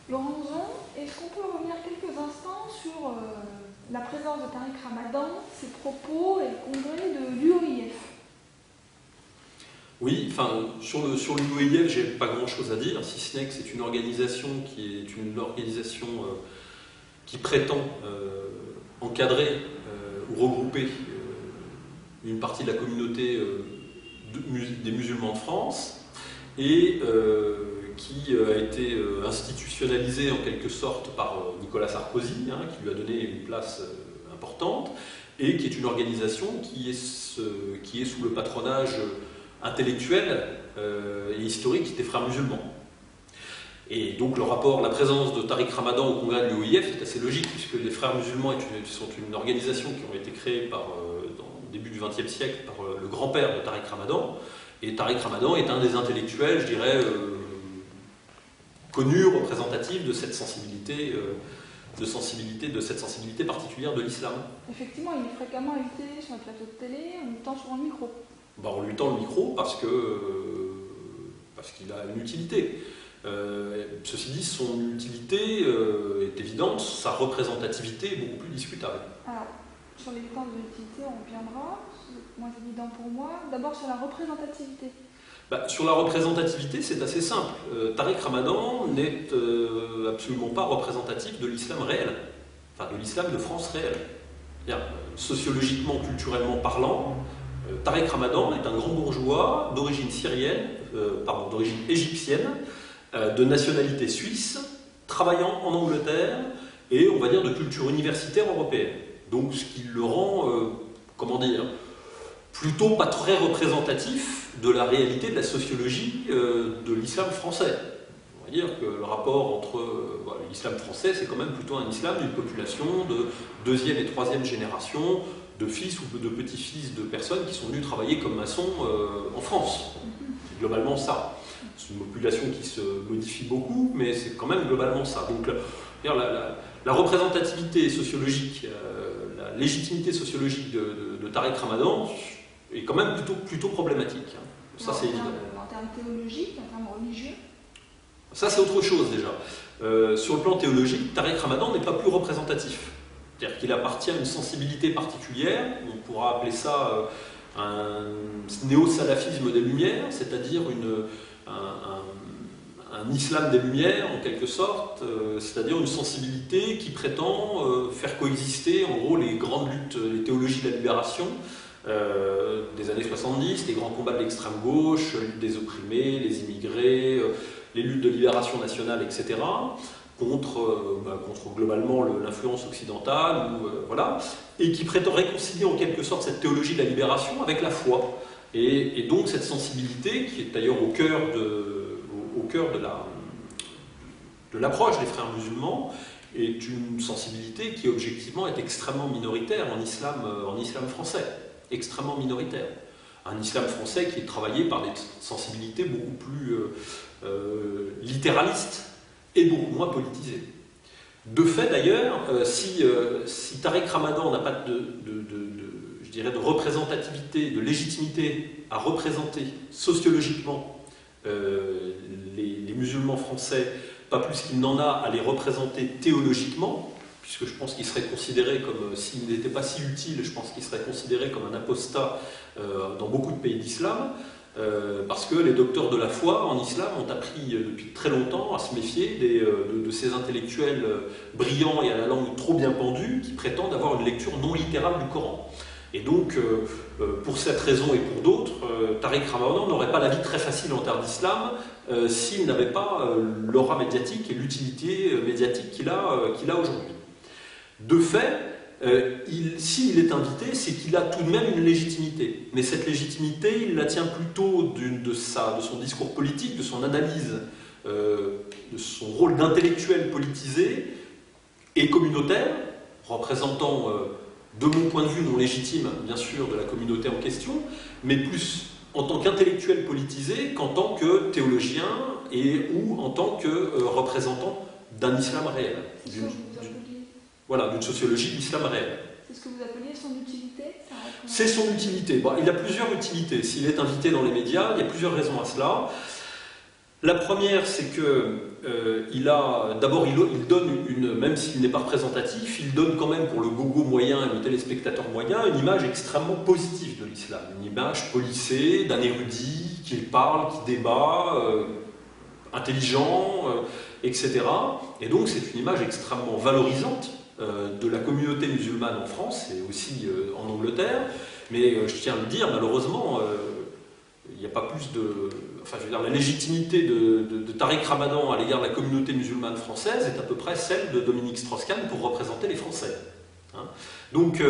Laurent Ouzon, est-ce qu'on peut revenir quelques instants sur la présence de Tariq Ramadan, ses propos et le congrès de l'UOIF? Oui, enfin, sur l'UOIF, j'ai pas grand-chose à dire, si ce n'est que c'est une organisation qui prétend encadrer ou regrouper une partie de la communauté des musulmans de France et qui a été institutionnalisée en quelque sorte par Nicolas Sarkozy, qui lui a donné une place importante, et qui est une organisation qui est sous le patronage intellectuel et historique des frères musulmans. Et donc la présence de Tariq Ramadan au congrès de l'UOIF est assez logique, puisque les frères musulmans sont une organisation qui ont été créée au début du XXe siècle par le grand-père de Tariq Ramadan. Et Tariq Ramadan est un des intellectuels, je dirais, connus, représentatifs de cette sensibilité, particulière de l'islam. Effectivement, il est fréquemment invité sur le plateau de télé, en lui tend souvent le micro. On lui tend le micro parce qu'il a une utilité. Ceci dit, son utilité est évidente, sa représentativité est beaucoup plus discutable. Alors, sur l'évidence de l'utilité, on reviendra, c'est moins évident pour moi. D'abord sur la représentativité. Sur la représentativité, c'est assez simple. Tariq Ramadan n'est absolument pas représentatif de l'islam réel, enfin de l'islam de France réel. Sociologiquement, culturellement parlant, Tariq Ramadan est un grand bourgeois d'origine d'origine égyptienne, de nationalité suisse, travaillant en Angleterre et, on va dire, de culture universitaire européenne. Donc ce qui le rend, plutôt pas très représentatif de la réalité de la sociologie de l'islam français. On va dire que le rapport entre l'islam français, c'est quand même plutôt un islam d'une population de deuxième et troisième génération, de fils ou de petits-fils de personnes qui sont venus travailler comme maçons en France. C'est globalement ça. C'est une population qui se modifie beaucoup, mais c'est quand même globalement ça. Donc la représentativité sociologique, la légitimité sociologique de Tariq Ramadan est quand même plutôt problématique. Ça, c'est évident. En termes théologiques, en termes religieux? Ça, c'est autre chose déjà. Sur le plan théologique, Tariq Ramadan n'est pas plus représentatif. C'est-à-dire qu'il appartient à une sensibilité particulière, on pourra appeler ça un néo-salafisme des Lumières, c'est-à-dire un islam des Lumières en quelque sorte, c'est-à-dire une sensibilité qui prétend faire coexister en gros les grandes luttes, les théologies de la libération des années 70, les grands combats de l'extrême gauche, la lutte des opprimés, les immigrés, les luttes de libération nationale, etc. Contre globalement l'influence occidentale, et qui prétend réconcilier en quelque sorte cette théologie de la libération avec la foi. Et donc cette sensibilité, qui est d'ailleurs au cœur de l'approche des frères musulmans, est une sensibilité qui objectivement est extrêmement minoritaire en islam français, extrêmement minoritaire. Un islam français qui est travaillé par des sensibilités beaucoup plus littéralistes et beaucoup moins politisées. De fait d'ailleurs, si Tariq Ramadan n'a pas de représentativité, de légitimité à représenter sociologiquement les musulmans français, pas plus qu'il n'en a à les représenter théologiquement, puisque je pense qu'il serait considéré comme, s'il n'était pas si utile, je pense qu'il serait considéré comme un apostat dans beaucoup de pays d'islam, parce que les docteurs de la foi en islam ont appris depuis très longtemps à se méfier de ces intellectuels brillants et à la langue trop bien pendue qui prétendent avoir une lecture non littérale du Coran. Et donc, pour cette raison et pour d'autres, Tariq Ramadan n'aurait pas la vie très facile en terre d'islam s'il n'avait pas l'aura médiatique et l'utilité médiatique qu'il a aujourd'hui. De fait, s'il est invité, c'est qu'il a tout de même une légitimité. Mais cette légitimité, il la tient plutôt de son discours politique, de son analyse, de son rôle d'intellectuel politisé et communautaire, représentant, de mon point de vue non légitime, bien sûr, de la communauté en question, mais plus en tant qu'intellectuel politisé qu'en tant que théologien ou en tant que représentant d'un islam réel. D'une sociologie de l'islam réel. C'est ce que vous appeliez son utilité? C'est son utilité. Il a plusieurs utilités. S'il est invité dans les médias, il y a plusieurs raisons à cela. La première, c'est que d'abord, il donne même s'il n'est pas représentatif, il donne quand même pour le gogo moyen et le téléspectateur moyen une image extrêmement positive de l'islam, une image policée, d'un érudit qui parle, qui débat, intelligent, etc. Et donc c'est une image extrêmement valorisante de la communauté musulmane en France et aussi en Angleterre. Mais je tiens à le dire, malheureusement, il n'y a pas plus de... Enfin, je veux dire, la légitimité de Tariq Ramadan à l'égard de la communauté musulmane française est à peu près celle de Dominique Strauss-Kahn pour représenter les Français. Hein. Donc,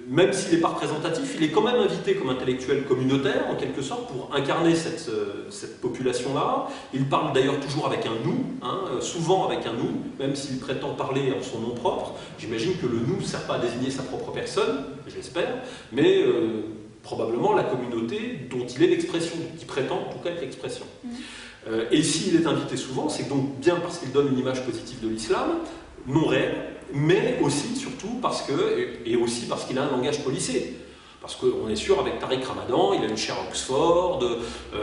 même s'il n'est pas représentatif, il est quand même invité comme intellectuel communautaire, en quelque sorte, pour incarner cette population-là. Il parle d'ailleurs toujours avec un « nous hein, », souvent avec un « nous », même s'il prétend parler en son nom propre. J'imagine que le « nous » ne sert pas à désigner sa propre personne, j'espère, mais... probablement la communauté dont il est l'expression, qui prétend en tout cas être l'expression. Et s'il est invité souvent, c'est donc bien parce qu'il donne une image positive de l'islam, non réelle, mais aussi, surtout, parce qu'il a un langage policé. Parce qu'on est sûr, avec Tariq Ramadan, il a une chaire à Oxford,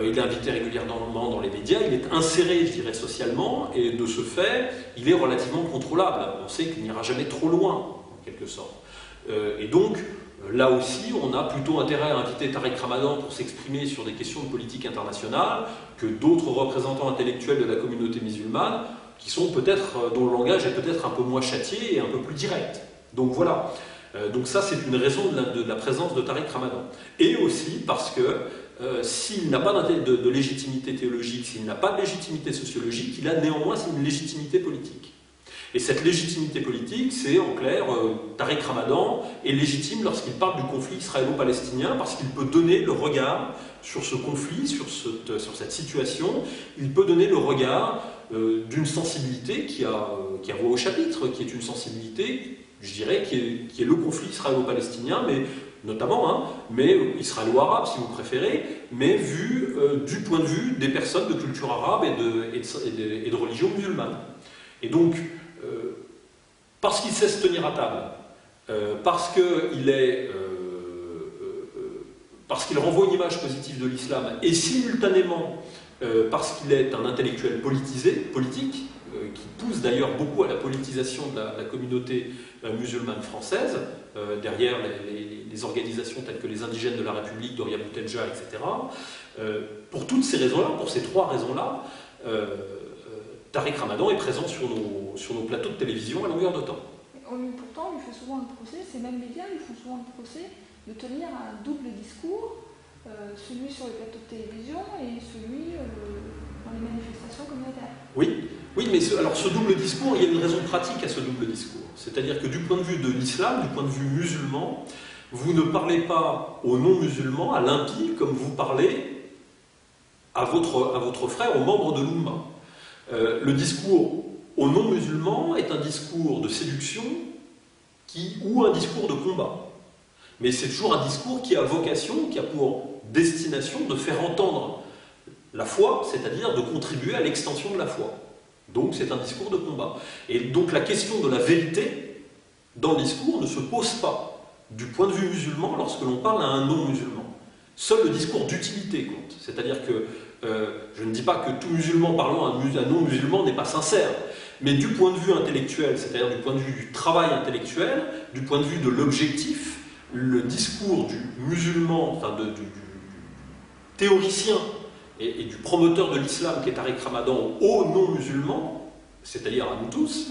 il est invité régulièrement dans les médias, il est inséré, je dirais, socialement, et de ce fait, il est relativement contrôlable. On sait qu'il n'ira jamais trop loin, en quelque sorte. Et donc, là aussi, on a plutôt intérêt à inviter Tariq Ramadan pour s'exprimer sur des questions de politique internationale que d'autres représentants intellectuels de la communauté musulmane qui sont peut-être, dont le langage est peut-être un peu moins châtié et un peu plus direct. Donc voilà. Donc ça, c'est une raison de la présence de Tariq Ramadan. Et aussi parce que s'il n'a pas de légitimité théologique, s'il n'a pas de légitimité sociologique, il a néanmoins une légitimité politique. Et cette légitimité politique, c'est en clair, Tariq Ramadan est légitime lorsqu'il parle du conflit israélo-palestinien parce qu'il peut donner le regard sur ce conflit, sur cette situation, il peut donner le regard d'une sensibilité qui a voix au chapitre, qui est une sensibilité, je dirais, qui est le conflit israélo-palestinien, mais notamment, mais israélo-arabe si vous préférez, mais vu du point de vue des personnes de culture arabe et de religion musulmane. Et donc, parce qu'il sait se tenir à table, parce qu'il renvoie une image positive de l'islam, et simultanément parce qu'il est un intellectuel politique, qui pousse d'ailleurs beaucoup à la politisation de la communauté musulmane française, derrière les organisations telles que les indigènes de la République, Doria Boutelja, etc. Pour toutes ces raisons-là, pour ces trois raisons-là, Tariq Ramadan est présent sur nos plateaux de télévision à longueur de temps. Pourtant, on lui fait souvent le procès, ces mêmes médias lui font souvent le procès de tenir un double discours, celui sur les plateaux de télévision et celui dans les manifestations communautaires. Oui, mais alors ce double discours, il y a une raison pratique à ce double discours. C'est-à-dire que du point de vue de l'islam, du point de vue musulman, vous ne parlez pas aux non-musulmans, à l'impie, comme vous parlez à votre frère, aux membres de l'Oumma. Le discours aux non-musulmans est un discours de séduction ou un discours de combat. Mais c'est toujours un discours qui a vocation, qui a pour destination de faire entendre la foi, c'est-à-dire de contribuer à l'extension de la foi. Donc c'est un discours de combat. Et donc la question de la vérité dans le discours ne se pose pas du point de vue musulman lorsque l'on parle à un non-musulman. Seul le discours d'utilité compte. C'est-à-dire que je ne dis pas que tout musulman parlant à un non-musulman n'est pas sincère, mais du point de vue intellectuel, c'est-à-dire du point de vue du travail intellectuel, du point de vue de l'objectif, le discours du musulman, enfin du théoricien et du promoteur de l'islam qui est Tariq Ramadan aux non-musulmans, c'est-à-dire à nous tous,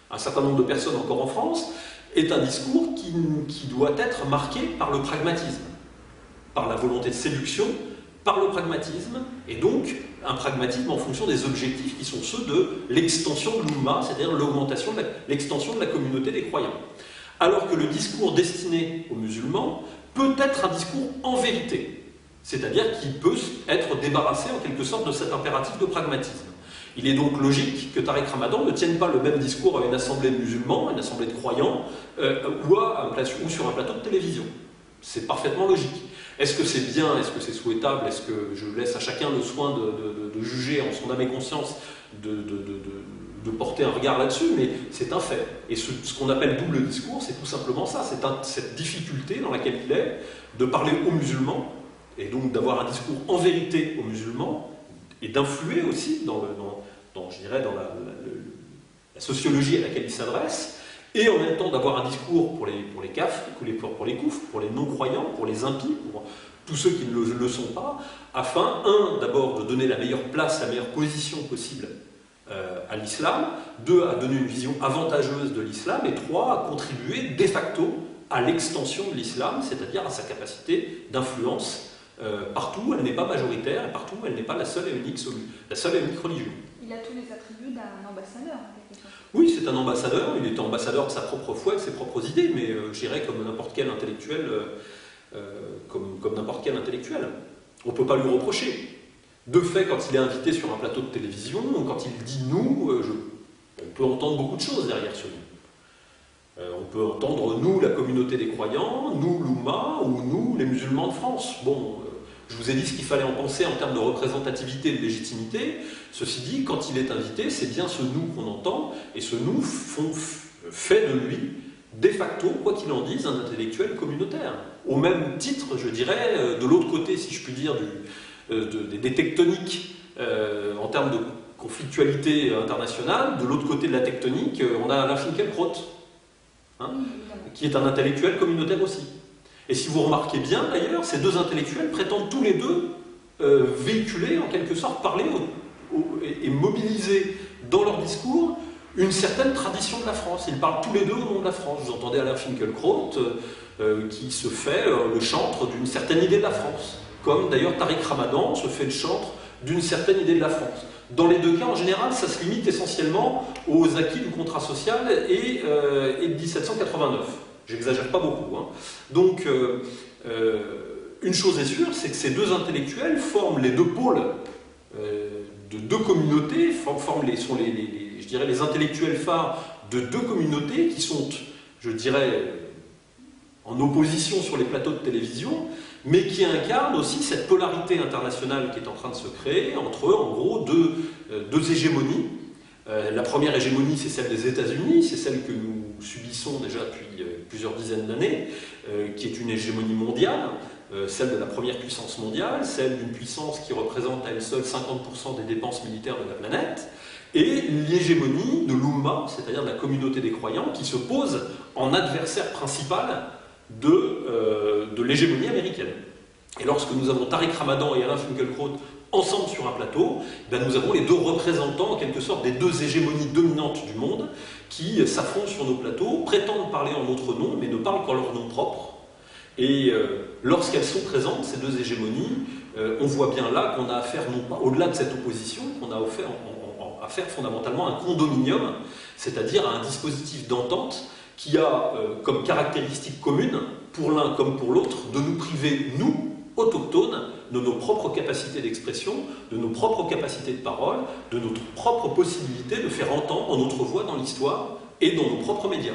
un certain nombre de personnes encore en France, est un discours qui doit être marqué par le pragmatisme, par la volonté de séduction, par le pragmatisme, et donc un pragmatisme en fonction des objectifs qui sont ceux de l'extension de l'Oumma, c'est-à-dire l'extension de la communauté des croyants. Alors que le discours destiné aux musulmans peut être un discours en vérité, c'est-à-dire qu'il peut être débarrassé en quelque sorte de cet impératif de pragmatisme. Il est donc logique que Tariq Ramadan ne tienne pas le même discours à une assemblée de musulmans, une assemblée de croyants, ou sur un plateau de télévision. C'est parfaitement logique. Est-ce que c'est bien, est-ce que c'est souhaitable, est-ce que je laisse à chacun le soin de juger en son âme et conscience, de porter un regard là-dessus, mais c'est un fait. Et ce qu'on appelle double discours, c'est tout simplement ça, c'est cette difficulté dans laquelle il est de parler aux musulmans, et donc d'avoir un discours en vérité aux musulmans, et d'influer aussi je dirais, dans la sociologie à laquelle il s'adresse, et en même temps d'avoir un discours pour les CAF, pour les koufs, pour les non-croyants, pour les impies, pour tous ceux qui ne le sont pas, afin, d'abord de donner la meilleure place, la meilleure position possible à l'islam, 2, à donner une vision avantageuse de l'islam, et 3, à contribuer de facto à l'extension de l'islam, c'est-à-dire à sa capacité d'influence partout où elle n'est pas majoritaire, et partout où elle n'est pas la seule et unique religion. Il a tous les attributs d'un ambassadeur, en quelque sorte. Oui, c'est un ambassadeur, il est ambassadeur de sa propre foi, de ses propres idées, mais je dirais comme n'importe quel intellectuel, comme n'importe quel intellectuel. On ne peut pas lui reprocher. De fait, quand il est invité sur un plateau de télévision, quand il dit « nous », on peut entendre beaucoup de choses derrière ce « nous ». On peut entendre « nous, la communauté des croyants »,« nous, l'Oumma » ou « nous, les musulmans de France ». Bon, je vous ai dit ce qu'il fallait en penser en termes de représentativité et de légitimité. Ceci dit, quand il est invité, c'est bien ce « nous » qu'on entend, et ce « nous » fait de lui, de facto, quoi qu'il en dise, un intellectuel communautaire. Au même titre, je dirais, de l'autre côté, si je puis dire, des tectoniques en termes de conflictualité internationale, de l'autre côté de la tectonique, on a Alain Finkielkraut, qui est un intellectuel communautaire aussi. Et si vous remarquez bien, d'ailleurs, ces deux intellectuels prétendent tous les deux véhiculer, en quelque sorte, parler et mobiliser dans leur discours une certaine tradition de la France. Ils parlent tous les deux au nom de la France. Vous entendez Alain Finkielkraut qui se fait le chantre d'une certaine idée de la France. Comme d'ailleurs Tariq Ramadan se fait le chantre d'une certaine idée de la France. Dans les deux cas, en général, ça se limite essentiellement aux acquis du contrat social et de 1789. J'exagère pas beaucoup. Hein. Donc, une chose est sûre, c'est que ces deux intellectuels forment les deux pôles de deux communautés, sont je dirais, les intellectuels phares de deux communautés qui sont, je dirais, en opposition sur les plateaux de télévision, mais qui incarnent aussi cette polarité internationale qui est en train de se créer entre, en gros, deux hégémonies. La première hégémonie, c'est celle des États-Unis, c'est celle que nous subissons déjà depuis plusieurs dizaines d'années, qui est une hégémonie mondiale, celle de la première puissance mondiale, celle d'une puissance qui représente à elle seule 50% des dépenses militaires de la planète, et l'hégémonie de l'Oumma, c'est-à-dire de la communauté des croyants, qui se pose en adversaire principal de l'hégémonie américaine. Et lorsque nous avons Tariq Ramadan et Alain Finkielkraut ensemble sur un plateau, ben nous avons les deux représentants, en quelque sorte, des deux hégémonies dominantes du monde, qui s'affrontent sur nos plateaux, prétendent parler en notre nom, mais ne parlent qu'en leur nom propre. Et lorsqu'elles sont présentes, ces deux hégémonies, on voit bien là qu'on a affaire, non pas au-delà de cette opposition, qu'on a affaire fondamentalement à un condominium, c'est-à-dire à un dispositif d'entente qui a comme caractéristique commune, pour l'un comme pour l'autre, de nous priver, nous, autochtones, de nos propres capacités d'expression, de nos propres capacités de parole, de notre propre possibilité de faire entendre notre voix dans l'histoire et dans nos propres médias.